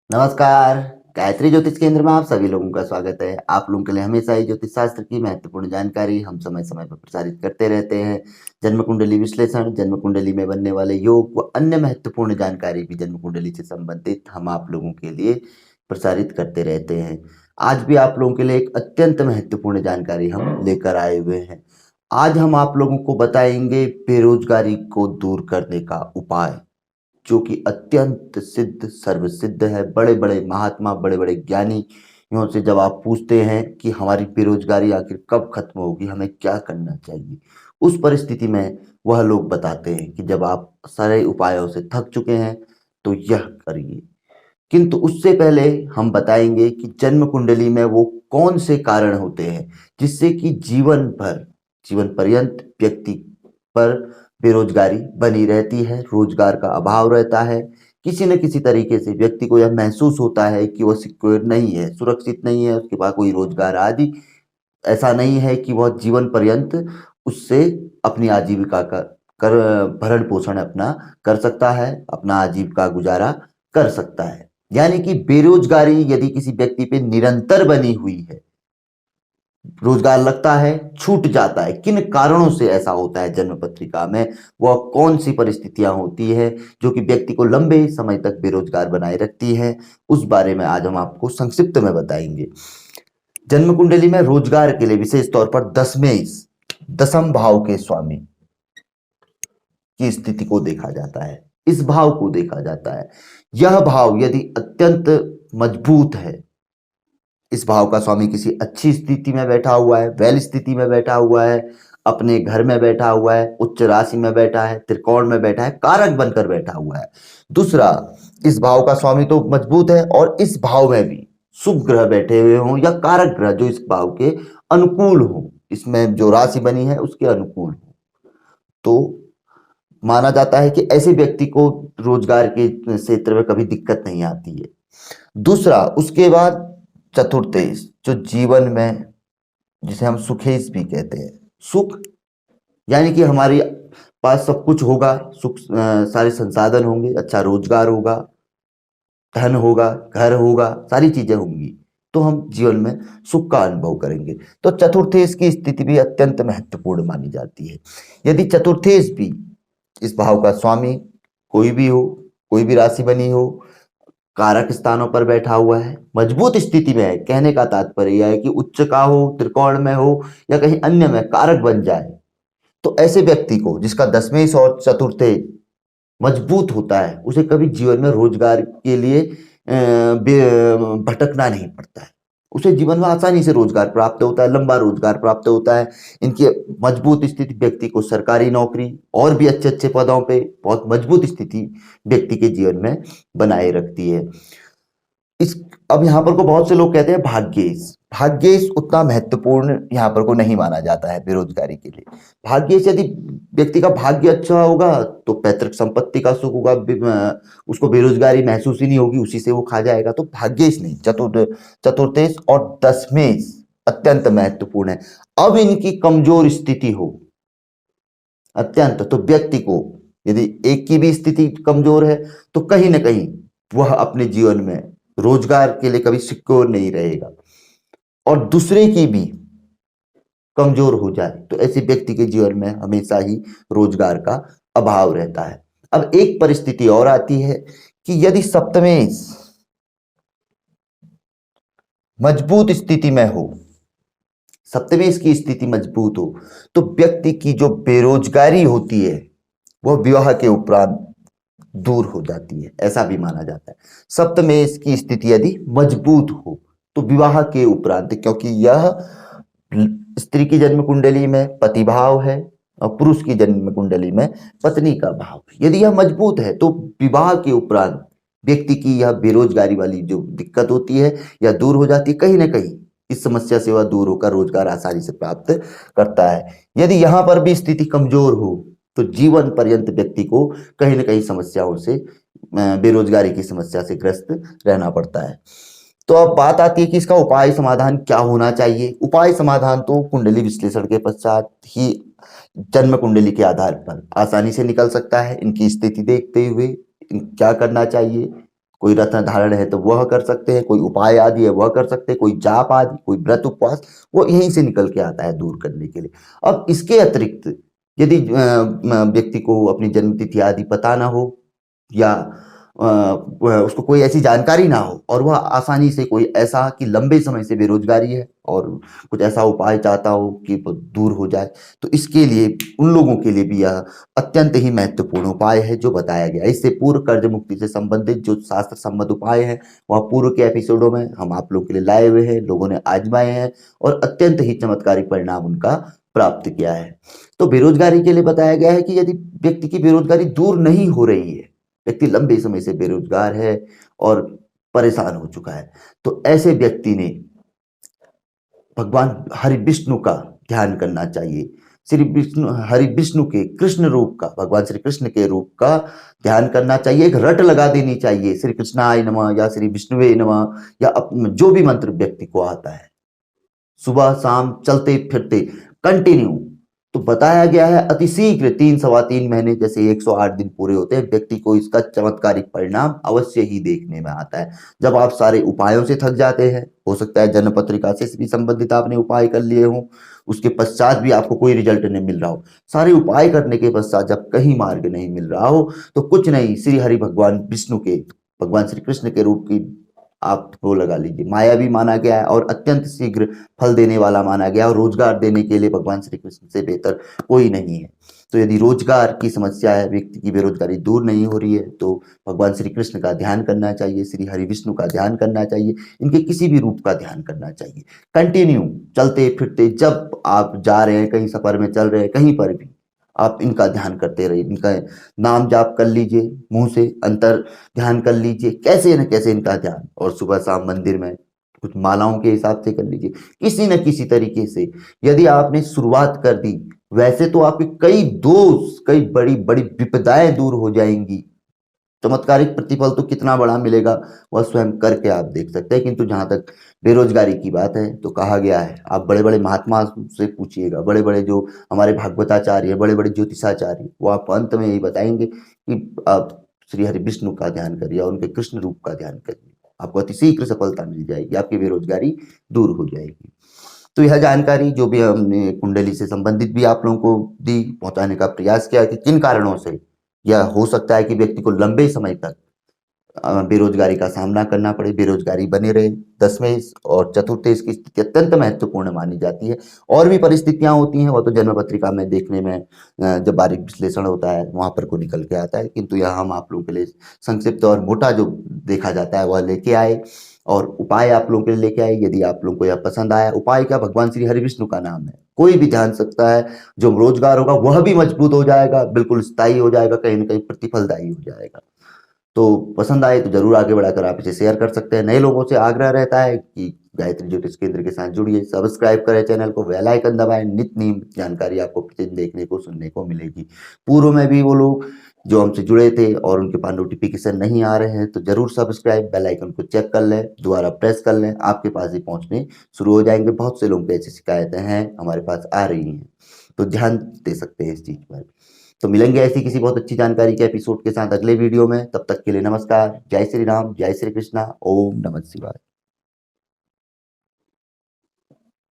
नमस्कार। गायत्री ज्योतिष केंद्र में आप सभी लोगों का स्वागत है। आप लोगों के लिए हमेशा ही ज्योतिष शास्त्र की महत्वपूर्ण जानकारी हम समय समय पर प्रसारित करते रहते हैं। जन्म कुंडली विश्लेषण, जन्म कुंडली में बनने वाले योग व अन्य महत्वपूर्ण जानकारी भी जन्म कुंडली से संबंधित हम आप लोगों के लिए प्रसारित करते रहते हैं। आज भी आप लोगों के लिए एक अत्यंत महत्वपूर्ण जानकारी हम लेकर आए हुए हैं। आज हम आप लोगों को बताएंगे बेरोजगारी को दूर करने का उपाय, जो कि अत्यंत सिद्ध सर्वसिद्ध है। बड़े बड़े महात्मा, बड़े बड़े ज्ञानियों से जब आप पूछते हैं कि हमारी बेरोजगारी आखिर कब खत्म होगी, हमें क्या करना चाहिए, उस परिस्थिति में वह लोग बताते हैं कि जब आप सारे उपायों से थक चुके हैं तो यह करिए। किंतु उससे पहले हम बताएंगे कि जन्म कुंडली में वो कौन से कारण होते हैं जिससे कि जीवन भर, जीवन पर्यंत व्यक्ति पर बेरोजगारी बनी रहती है, रोजगार का अभाव रहता है। किसी न किसी तरीके से व्यक्ति को यह महसूस होता है कि वह सिक्योर नहीं है, सुरक्षित नहीं है, उसके पास कोई रोजगार आदि ऐसा नहीं है कि वह जीवन पर्यंत उससे अपनी आजीविका का कर भरण पोषण अपना कर सकता है, अपना आजीविका गुजारा कर सकता है। यानी कि बेरोजगारी यदि किसी व्यक्ति पे निरंतर बनी हुई है, रोजगार लगता है, छूट जाता है, किन कारणों से ऐसा होता है जन्म पत्रिका में, वह कौन सी परिस्थितियां होती है जो कि व्यक्ति को लंबे समय तक बेरोजगार बनाए रखती है, उस बारे में आज हम आपको संक्षिप्त में बताएंगे। जन्म कुंडली में रोजगार के लिए विशेष तौर पर दसम भाव के स्वामी की स्थिति को देखा जाता है, इस भाव को देखा जाता है। यह भाव यदि अत्यंत मजबूत है, इस भाव का स्वामी किसी अच्छी स्थिति में बैठा हुआ है, वेल स्थिति में बैठा हुआ है, अपने घर में बैठा हुआ है, उच्च राशि में बैठा है, त्रिकोण में बैठा है, कारक बनकर बैठा हुआ है। दूसरा, इस भाव का स्वामी तो मजबूत है और इस भाव में भी शुभ ग्रह बैठे हुए हों या कारक ग्रह जो इस भाव के अनुकूल हो, इसमें जो राशि बनी है उसके अनुकूल हो, तो माना जाता है कि ऐसे व्यक्ति को रोजगार के क्षेत्र में कभी दिक्कत नहीं आती है। दूसरा, उसके बाद चतुर्थेश, जो जीवन में, जिसे हम सुखेश भी कहते हैं, सुख यानी कि हमारे पास सब कुछ होगा, सुख, सारे संसाधन होंगे, अच्छा रोजगार होगा, धन होगा, घर होगा, सारी चीजें होंगी, तो हम जीवन में सुख का अनुभव करेंगे। तो चतुर्थेश की स्थिति भी अत्यंत महत्वपूर्ण मानी जाती है। यदि चतुर्थेश भी इस भाव का स्वामी कोई भी हो, कोई भी राशि बनी हो, कारक स्थानों पर बैठा हुआ है, मजबूत स्थिति में है, कहने का तात्पर्य यह है कि उच्च का हो, त्रिकोण में हो या कहीं अन्य में कारक बन जाए, तो ऐसे व्यक्ति को जिसका दसवें और चतुर्थे मजबूत होता है, उसे कभी जीवन में रोजगार के लिए भटकना नहीं पड़ता है। उसे जीवन में आसानी से रोजगार प्राप्त होता है, लंबा रोजगार प्राप्त होता है। इनकी मजबूत स्थिति व्यक्ति को सरकारी नौकरी और भी अच्छे अच्छे पदों पे बहुत मजबूत स्थिति व्यक्ति के जीवन में बनाए रखती है। इस अब यहाँ पर को बहुत से लोग कहते हैं भाग्येश, भाग्येश उतना महत्वपूर्ण यहाँ पर को नहीं माना जाता है बेरोजगारी के लिए। भाग्येश यदि व्यक्ति का भाग्य अच्छा होगा तो पैतृक संपत्ति का सुख होगा, उसको बेरोजगारी महसूस ही नहीं होगी, उसी से वो खा जाएगा। तो भाग्येश नहीं, चतुर्थेश और दसमेश अत्यंत महत्वपूर्ण है। अब इनकी कमजोर स्थिति हो अत्यंत, तो व्यक्ति को यदि एक की भी स्थिति कमजोर है तो कहीं ना कहीं वह अपने जीवन में रोजगार के लिए कभी सिक्योर नहीं रहेगा, और दूसरे की भी कमजोर हो जाए तो ऐसे व्यक्ति के जीवन में हमेशा ही रोजगार का अभाव रहता है। अब एक परिस्थिति और आती है कि यदि सप्तमेश मजबूत स्थिति में हो, सप्तमेश की स्थिति मजबूत हो, तो व्यक्ति की जो बेरोजगारी होती है वह विवाह के उपरांत दूर हो जाती है, ऐसा भी माना जाता है। सप्तमेश की स्थिति यदि मजबूत हो तो विवाह के उपरांत, क्योंकि यह स्त्री की जन्म कुंडली में पति भाव है और पुरुष की जन्म कुंडली में पत्नी का भाव, यदि यह मजबूत है तो विवाह के उपरांत व्यक्ति की यह बेरोजगारी वाली जो दिक्कत होती है या दूर हो जाती है। कहीं ना कहीं इस समस्या से वह दूर होकर रोजगार आसानी से प्राप्त करता है। यदि यहां पर भी स्थिति कमजोर हो तो जीवन पर्यंत व्यक्ति को कहीं ना कहीं समस्याओं से, बेरोजगारी की समस्या से ग्रस्त रहना पड़ता है। तो अब बात आती है कि इसका उपाय समाधान क्या होना चाहिए। उपाय समाधान तो कुंडली विश्लेषण के पश्चात ही जन्म कुंडली के आधार पर आसानी से निकल सकता है। इनकी स्थिति देखते हुए क्या करना चाहिए, कोई रत्न धारण है तो वह कर सकते हैं, कोई उपाय आदि है वह कर सकते हैं, कोई जाप आदि, कोई व्रत उपवास, वो यहीं से निकल के आता है दूर करने के लिए। अब इसके अतिरिक्त यदि व्यक्ति को अपनी जन्म तिथि आदि पता ना हो, या उसको कोई ऐसी जानकारी ना हो, और वह आसानी से कोई ऐसा कि लंबे समय से बेरोजगारी है और कुछ ऐसा उपाय चाहता हो कि वो दूर हो जाए, तो इसके लिए उन लोगों के लिए भी यह अत्यंत ही महत्वपूर्ण उपाय है जो बताया गया है। इससे पूर्व कर्ज मुक्ति से संबंधित जो शास्त्र सम्मत उपाय हैं वह पूर्व के एपिसोडों में हम आप लोगों के लिए लाए हुए हैं, लोगों ने आजमाए हैं और अत्यंत ही चमत्कारिक परिणाम उनका प्राप्त किया है। तो बेरोजगारी के लिए बताया गया है कि यदि व्यक्ति की बेरोजगारी दूर नहीं हो रही है, व्यक्ति लंबे समय से बेरोजगार है और परेशान हो चुका है, तो ऐसे व्यक्ति ने भगवान हरि विष्णु का ध्यान करना चाहिए। श्री विष्णु, हरि विष्णु के कृष्ण रूप का, भगवान श्री कृष्ण के रूप का ध्यान करना चाहिए। एक रट लगा देनी चाहिए, श्री कृष्णाय नमः या श्री विष्णुवे नमः, या जो भी मंत्र व्यक्ति को आता है, सुबह शाम चलते फिरते कंटिन्यू। तो बताया गया है अति शीघ्र 3 सवा 3 महीने, जैसे 108 दिन पूरे होते हैं, व्यक्ति को इसका चमत्कारिक परिणाम अवश्य ही देखने में आता है। जब आप सारे उपायों से थक जाते हैं, हो सकता है जन्म पत्रिका से भी संबंधित आपने उपाय कर लिए हों, उसके पश्चात भी आपको कोई रिजल्ट नहीं मिल रहा हो, सारे उपाय करने के पश्चात जब कहीं मार्ग नहीं मिल रहा हो, तो कुछ नहीं, श्री हरि भगवान विष्णु के, भगवान श्री कृष्ण के रूप की आप वो लगा लीजिए, माया भी माना गया है और अत्यंत शीघ्र फल देने वाला माना गया, और रोजगार देने के लिए भगवान श्री कृष्ण से बेहतर कोई नहीं है। तो यदि रोजगार की समस्या है, व्यक्ति की बेरोजगारी दूर नहीं हो रही है, तो भगवान श्री कृष्ण का ध्यान करना चाहिए, श्री हरि विष्णु का ध्यान करना चाहिए, इनके किसी भी रूप का ध्यान करना चाहिए। कंटिन्यू चलते फिरते, जब आप जा रहे हैं, कहीं सफर में चल रहे हैं, कहीं पर भी आप इनका ध्यान करते रहिए, इनका नाम जाप कर लीजिए, मुंह से अंतर ध्यान कर लीजिए, कैसे न कैसे इनका ध्यान, और सुबह शाम मंदिर में कुछ मालाओं के हिसाब से कर लीजिए, किसी न किसी तरीके से। यदि आपने शुरुआत कर दी, वैसे तो आपके कई दोष, कई बड़ी बड़ी विपदाएं दूर हो जाएंगी। चमत्कारिक प्रतिफल तो कितना बड़ा मिलेगा वह स्वयं करके आप देख सकते हैं। किंतु जहां तक बेरोजगारी की बात है, तो कहा गया है आप बड़े बड़े महात्मा से पूछिएगा, बड़े बड़े जो हमारे भागवताचार्य, बड़े बड़े ज्योतिषाचार्य, वो आपको अंत में यही बताएंगे कि आप श्री हरि विष्णु का ध्यान करिए और उनके कृष्ण रूप का ध्यान करिए, आपको अति शीघ्र सफलता मिल जाएगी, आपकी बेरोजगारी दूर हो जाएगी। तो यह जानकारी जो भी हमने कुंडली से संबंधित भी आप लोगों को दी, पहुंचाने का प्रयास किया कि किन कारणों से यह हो सकता है कि व्यक्ति को लंबे समय तक बेरोजगारी का सामना करना पड़े, बेरोजगारी बने रहे। 10वें और चतुर्थ इसकी स्थिति अत्यंत महत्वपूर्ण मानी जाती है। और भी परिस्थितियां होती हैं, वह तो जन्म पत्रिका में देखने में जब बारीक विश्लेषण होता है वहां पर को निकल के आता है, किंतु यह हम आप लोगों के लिए संक्षिप्त और मोटा जो देखा जाता है वह लेके आए, और उपाय आप लोगों के लिए लेके आए। यदि आप लोगों को यह पसंद आया, उपाय क्या, भगवान श्री हरि विष्णु का नाम है, कोई भी ध्यान सकता है, जो रोजगार होगा वह भी मजबूत हो जाएगा, बिल्कुल स्थायी हो जाएगा, कहीं ना कहीं प्रतिफलदायी हो जाएगा। तो पसंद आए तो जरूर आगे बढ़ाकर आप इसे शेयर कर सकते हैं। नए लोगों से आग्रह रहता है कि गायत्री ज्योतिष केंद्र के साथ जुड़िए, सब्सक्राइब करें चैनल को, बेल आइकन दबाएं, नित्य नई जानकारी आपको प्रतिदिन देखने को सुनने को मिलेगी। पूर्व में भी वो लोग जो हमसे जुड़े थे और उनके पास नोटिफिकेशन नहीं आ रहे हैं, तो जरूर सब्सक्राइब, बेल आइकन को चेक कर लें, दोबारा प्रेस कर लें, आपके पास ही पहुंचने शुरू हो जाएंगे। बहुत से लोगों की ऐसी शिकायतें हैं हमारे पास आ रही हैं, तो ध्यान दे सकते हैं इस चीज पर। तो मिलेंगे ऐसी किसी बहुत अच्छी जानकारी के एपिसोड के साथ अगले वीडियो में। तब तक के लिए नमस्कार, जय श्री राम, जय श्री कृष्णा, ओम नमः शिवाय।